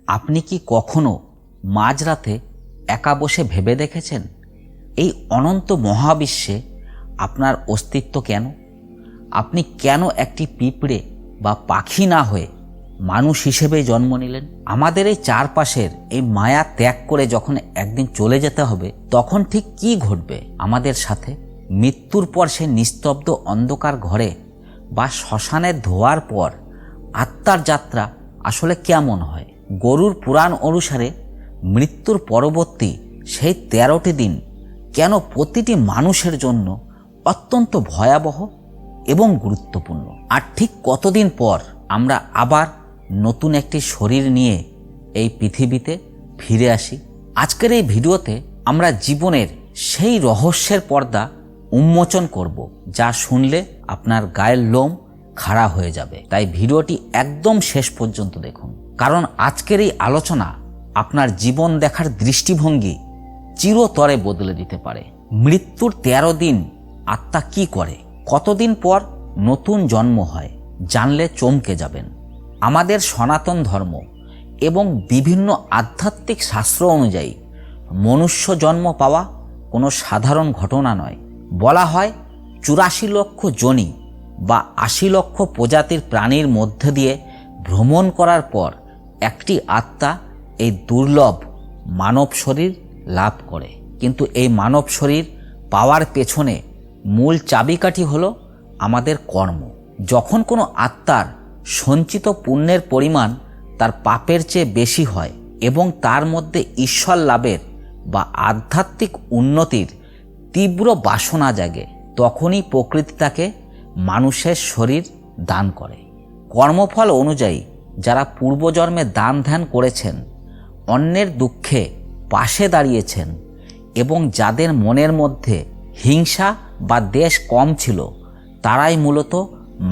আপনি কি কখনো মাঝরাতে একা বসে ভেবে দেখেছেন এই অনন্ত মহাবিশ্বে আপনার অস্তিত্ব কেন? আপনি কেন একটি পিঁপড়ে বা পাখি না হয়ে মানুষ হিসেবে জন্ম নিলেন? আমাদের এই চারপাশের এই মায়া ত্যাগ করে যখন একদিন চলে যেতে হবে, তখন ঠিক কি ঘটবে আমাদের সাথে? মৃত্যুর পর সে নিস্তব্ধ অন্ধকার ঘরে বা শ্মশানের ধোয়ার পর আত্মার যাত্রা আসলে কেমন হয়? গরুর পুরাণ অনুসারে মৃত্যুর পরবর্তী সেই 13টি দিন কেন প্রতিটি মানুষের জন্য অত্যন্ত ভয়াবহ এবং গুরুত্বপূর্ণ? আর ঠিক কতদিন পর আমরা আবার নতুন একটি শরীর নিয়ে এই পৃথিবীতে ফিরে আসি? আজকের এই ভিডিওতে আমরা জীবনের সেই রহস্যের পর্দা উন্মোচন করব, যা শুনলে আপনার গায়ের লোম খাড়া হয়ে যাবে। তাই ভিডিওটি একদম শেষ পর্যন্ত দেখুন, কারণ আজকের এই আলোচনা আপনার জীবন দেখার দৃষ্টিভঙ্গি চিরতরে বদলে দিতে পারে। মৃত্যুর 13 দিন আত্মা কি করে? কতদিন পর নতুন জন্ম হয়? জানলে চমকে যাবেন। আমাদের সনাতন ধর্ম এবং বিভিন্ন আধ্যাত্মিক শাস্ত্র অনুযায়ী মনুষ্য জন্ম পাওয়া কোনো সাধারণ ঘটনা নয়। বলা হয় 84 লক্ষ যোনি বা 80 লক্ষ প্রজাতির প্রাণীর মধ্যে দিয়ে ভ্রমণ করার পর একটি আত্মা এই দুর্লভ মানব শরীর লাভ করে। কিন্তু এই মানব শরীর পাওয়ার পেছনে মূল চাবিকাঠি হলো আমাদের কর্ম। যখন কোনো আত্মার সঞ্চিত পুণ্যের পরিমাণ তার পাপের চেয়ে বেশি হয় এবং তার মধ্যে ঈশ্বর লাভের বা আধ্যাত্মিক উন্নতির তীব্র বাসনা জাগে, তখনই প্রকৃতি তাকে মানুষের শরীর দান করে। কর্মফল অনুযায়ী যারা পূর্বজন্মে দান ধ্যান করেছেন, অন্যের দুঃখে পাশে দাঁড়িয়েছেন এবং যাদের মনের মধ্যে হিংসা বা দ্বেষ কম ছিল, তারাই মূলত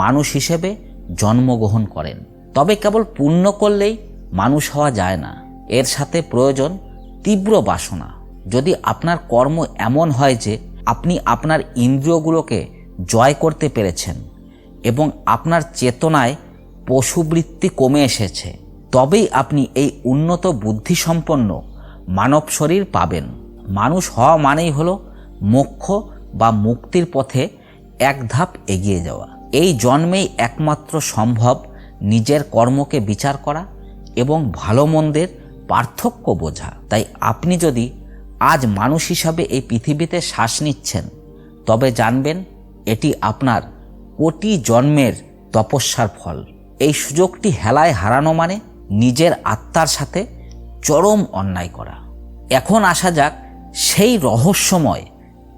মানুষ হিসেবে জন্মগ্রহণ করেন। তবে কেবল পুণ্য করলেই মানুষ হওয়া যায় না, এর সাথে প্রয়োজন তীব্র বাসনা। যদি আপনার কর্ম এমন হয় যে আপনি আপনার ইন্দ্রিয়গুলোকে জয় করতে পেরেছেন এবং আপনার চেতনায় পশুবৃত্তি কমে এসেছে, তবেই আপনি এই উন্নত বুদ্ধিসম্পন্ন মানব শরীর পাবেন। মানুষ হওয়া মানেই হলো মোক্ষ বা মুক্তির পথে এক ধাপ এগিয়ে যাওয়া। এই জন্মেই একমাত্র সম্ভব নিজের কর্মকে বিচার করা এবং ভালো মন্দের পার্থক্য বোঝা। তাই আপনি যদি আজ মানুষ হিসাবে এই পৃথিবীতে শ্বাস নিচ্ছেন, তবে জানবেন এটি আপনার কোটি জন্মের তপস্যার ফল। এই সুযোগটি হেলায় হারানো মানে নিজের আত্মার সাথে চরম অন্যায় করা। এখন আসা যাক সেই রহস্যময়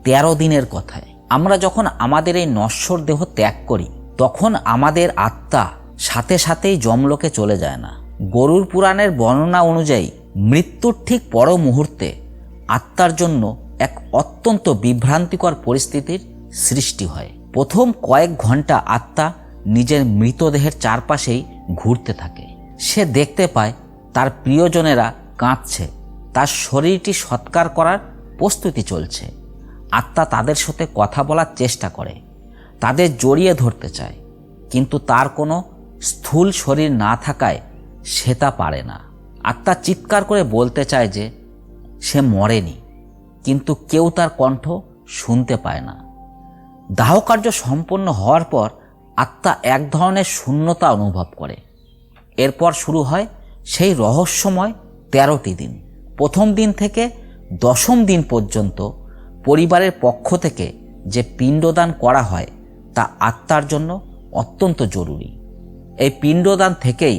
13 দিনের কথায়। আমরা যখন আমাদের এই নশ্বর দেহ ত্যাগ করি, তখন আমাদের আত্মা সাথে সাথেই যমলোকে চলে যায় না। গরুর পুরাণের বর্ণনা অনুযায়ী মৃত্যুর ঠিক পর মুহূর্তে আত্মার জন্য এক অত্যন্ত বিভ্রান্তিকর পরিস্থিতির সৃষ্টি হয়। প্রথম কয়েক ঘন্টা আত্মা নিজের মৃতদেহের চারপাশেই ঘুরতে থাকে। সে দেখতে পায় তার প্রিয়জনেরা কাঁদছে, তার শরীরটি সৎকার করার প্রস্তুতি চলছে। আত্মা তাদের সাথে কথা বলার চেষ্টা করে, তাদের জড়িয়ে ধরতে চায়, কিন্তু তার কোনো স্থূল শরীর না থাকায় সে তা পারে না। আত্মা চিৎকার করে বলতে চায় যে সে মরেনি, কিন্তু কেউ তার কণ্ঠ শুনতে পায় না। দাহকার্য সম্পন্ন হওয়ার পর আত্মা এক ধরনের শূন্যতা অনুভব করে। এরপর শুরু হয় সেই রহস্যময় 13টি দিন। প্রথম দিন থেকে 10ম দিন পর্যন্ত পরিবারের পক্ষ থেকে যে পিণ্ডদান করা হয় তা আত্মার জন্য অত্যন্ত জরুরি। এই পিণ্ডদান থেকেই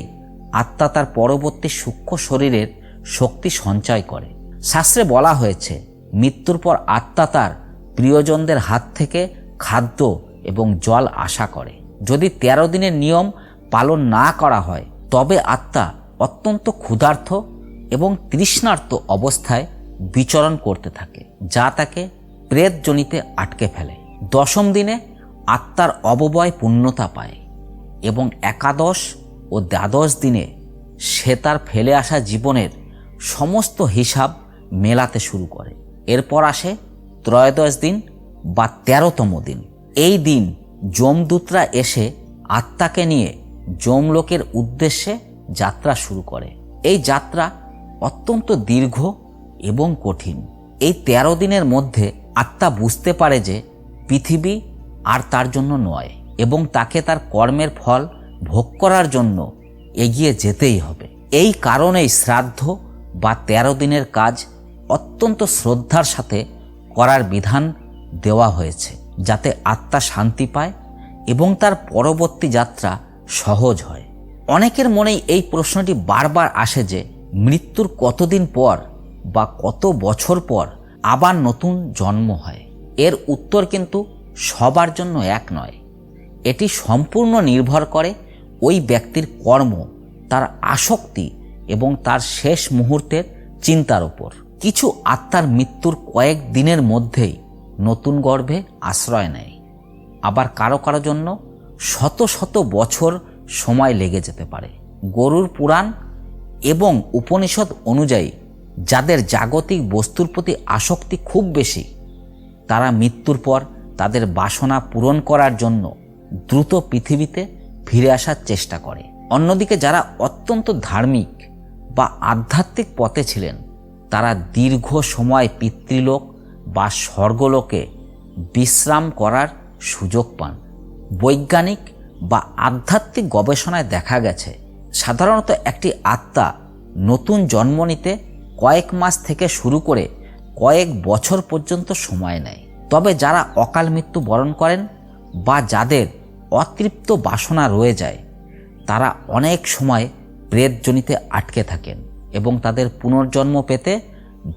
আত্মা তার পরবর্তী সূক্ষ্ম শরীরের শক্তি সঞ্চয় করে। শাস্ত্রে বলা হয়েছে মৃত্যুর পর আত্মা তার প্রিয়জনদের হাত থেকে খাদ্য এবং জল আশা করে। যদি 13 দিনের নিয়ম পালন না করা হয়, তবে আত্মা অত্যন্ত ক্ষুধার্ত এবং তৃষ্ণার্ত অবস্থায় বিচরণ করতে থাকে, যা তাকে প্রেতজনিতে আটকে ফেলে। 10ম দিনে আত্মার অববয় পূর্ণতা পায় এবং একাদশ ও দ্বাদশ দিনে সে তার ফেলে আসা জীবনের সমস্ত হিসাব মেলাতে শুরু করে। এরপর আসে ত্রয়োদশ দিন বা 13তম দিন। এই দিন যমদূতরা এসে আত্মাকে নিয়ে যমলোকের উদ্দেশ্যে যাত্রা শুরু করে। এই যাত্রা অত্যন্ত দীর্ঘ এবং কঠিন। এই 13 দিনের মধ্যে আত্মা বুঝতে পারে যে পৃথিবী আর তার জন্য নয় এবং তাকে তার কর্মের ফল ভোগ করার জন্য এগিয়ে যেতেই হবে। এই কারণেই শ্রাদ্ধ বা 13 দিনের কাজ অত্যন্ত শ্রদ্ধার সাথে করার বিধান দেওয়া হয়েছে, যাতে আত্মা শান্তি পায় এবং তার পরবর্তী যাত্রা সহজ হয়। অনেকের মনেই এই প্রশ্নটি বারবার আসে যে মৃত্যুর কতদিন পর বা কত বছর পর আবার নতুন জন্ম হয়। এর উত্তর কিন্তু সবার জন্য এক নয়। এটি সম্পূর্ণ নির্ভর করে ওই ব্যক্তির কর্ম, তার আসক্তি এবং তার শেষ মুহূর্তের চিন্তার উপর। কিছু আত্মার মৃত্যুর কয়েক দিনের মধ্যেই নতুন গর্ভে আশ্রয় নেয়, আবার কারো কারো জন্য শত শত বছর সময় লেগে যেতে পারে। গরুড় পুরাণ এবং উপনিষদ অনুযায়ী যাদের জাগতিক বস্তুর প্রতি আসক্তি খুব বেশি, তারা মৃত্যুর পর তাদের বাসনা পূরণ করার জন্য দ্রুত পৃথিবীতে ফিরে আসার চেষ্টা করে। অন্যদিকে যারা অত্যন্ত ধার্মিক বা আধ্যাত্মিক পথে ছিলেন, তারা দীর্ঘ সময় পিতৃলোক বা স্বর্গলোকে বিশ্রাম করার সুযোগ পান। বৈজ্ঞানিক বা আধ্যাত্মিক গবেষণায় দেখা গেছে সাধারণত একটি আত্মা নতুন জন্ম নিতে কয়েক মাস থেকে শুরু করে কয়েক বছর পর্যন্ত সময় নেয়। তবে যারা অকাল মৃত্যু বরণ করেন বা যাদের অতৃপ্ত বাসনা রয়ে যায়, তারা অনেক সময় প্রেতজনিতে আটকে থাকেন এবং তাদের পুনর্জন্ম পেতে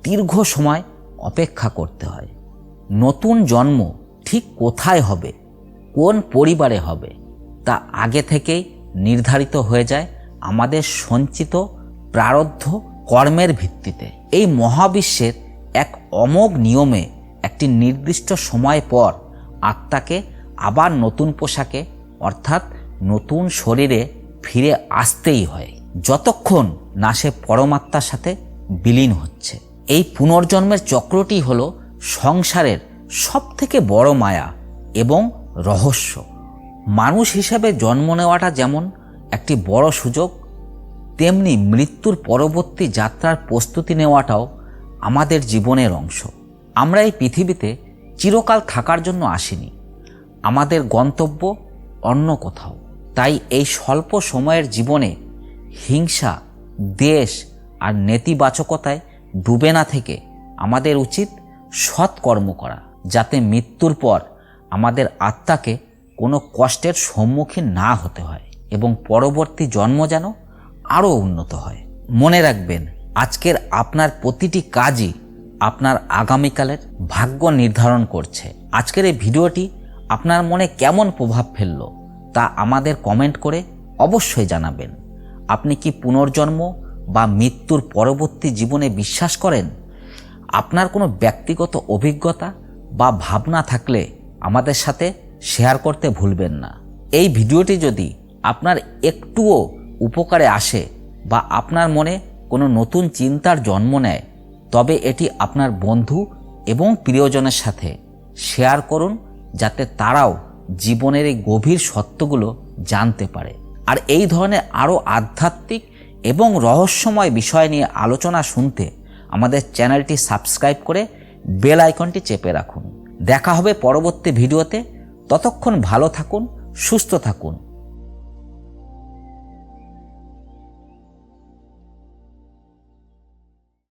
দীর্ঘ সময় অপেক্ষা করতে হয়। নতুন জন্ম ঠিক কোথায় হবে, কোন পরিবারে হবে, তা আগে থেকেই নির্ধারিত হয়ে যায় আমাদের সঞ্চিত প্রারব্ধ কর্মের ভিত্তিতে। এই মহাবিশ্বের এক অমোঘ নিয়মে একটি নির্দিষ্ট সময় পর আত্মাকে আবার নতুন পোশাকে অর্থাৎ নতুন শরীরে ফিরে আসতেই হয়, যতক্ষণ না সে পরমাত্মার সাথে বিলীন হচ্ছে। এই পুনর্জন্মের চক্রটি হল সংসারের সবথেকে বড় মায়া এবং রহস্য। মানুষ হিসেবে জন্ম নেওয়াটা যেমন একটি বড় সুযোগ, তেমনি মৃত্যুর পরবর্তী যাত্রার প্রস্তুতি নেওয়াটাও আমাদের জীবনের অংশ। আমরা এই পৃথিবীতে চিরকাল থাকার জন্য আসিনি, আমাদের গন্তব্য অন্য কোথাও। তাই এই স্বল্প সময়ের জীবনে হিংসা, দ্বেষ আর নেতিবাচকতায় ডুবে না থেকে আমাদের উচিত সৎ কর্ম করা, যাতে মৃত্যুর পর আমাদের আত্মাকে কোনো কষ্টের সম্মুখীন না হতে হয় এবং পরবর্তী জন্ম যেন আরও উন্নত হয়। মনে রাখবেন, আজকের আপনার প্রতিটি কাজই আপনার আগামীকালের ভাগ্য নির্ধারণ করছে। আজকের এই ভিডিওটি আপনার মনে কেমন প্রভাব ফেললো তা আমাদের কমেন্ট করে অবশ্যই জানাবেন। আপনি কি পুনর্জন্ম বা মৃত্যুর পরবর্তী জীবনে বিশ্বাস করেন? আপনার কোনো ব্যক্তিগত অভিজ্ঞতা বা ভাবনা থাকলে আমাদের সাথে শেয়ার করতে ভুলবেন না। এই ভিডিওটি যদি আপনার একটুও উপকারে আসে বা আপনার মনে কোনো নতুন চিন্তার জন্ম নেয়, তবে এটি আপনার বন্ধু এবং প্রিয়জনের সাথে শেয়ার করুন, যাতে তারাও জীবনের এই গভীর সত্যগুলো জানতে পারে। আর এই ধরনের আরও আধ্যাত্মিক এবং রহস্যময় বিষয় নিয়ে আলোচনা শুনতে আমাদের চ্যানেলটি সাবস্ক্রাইব করে বেল আইকনটি চেপে রাখুন। দেখা হবে পরবর্তী ভিডিওতে। ততক্ষণ ভালো থাকুন, সুস্থ থাকুন।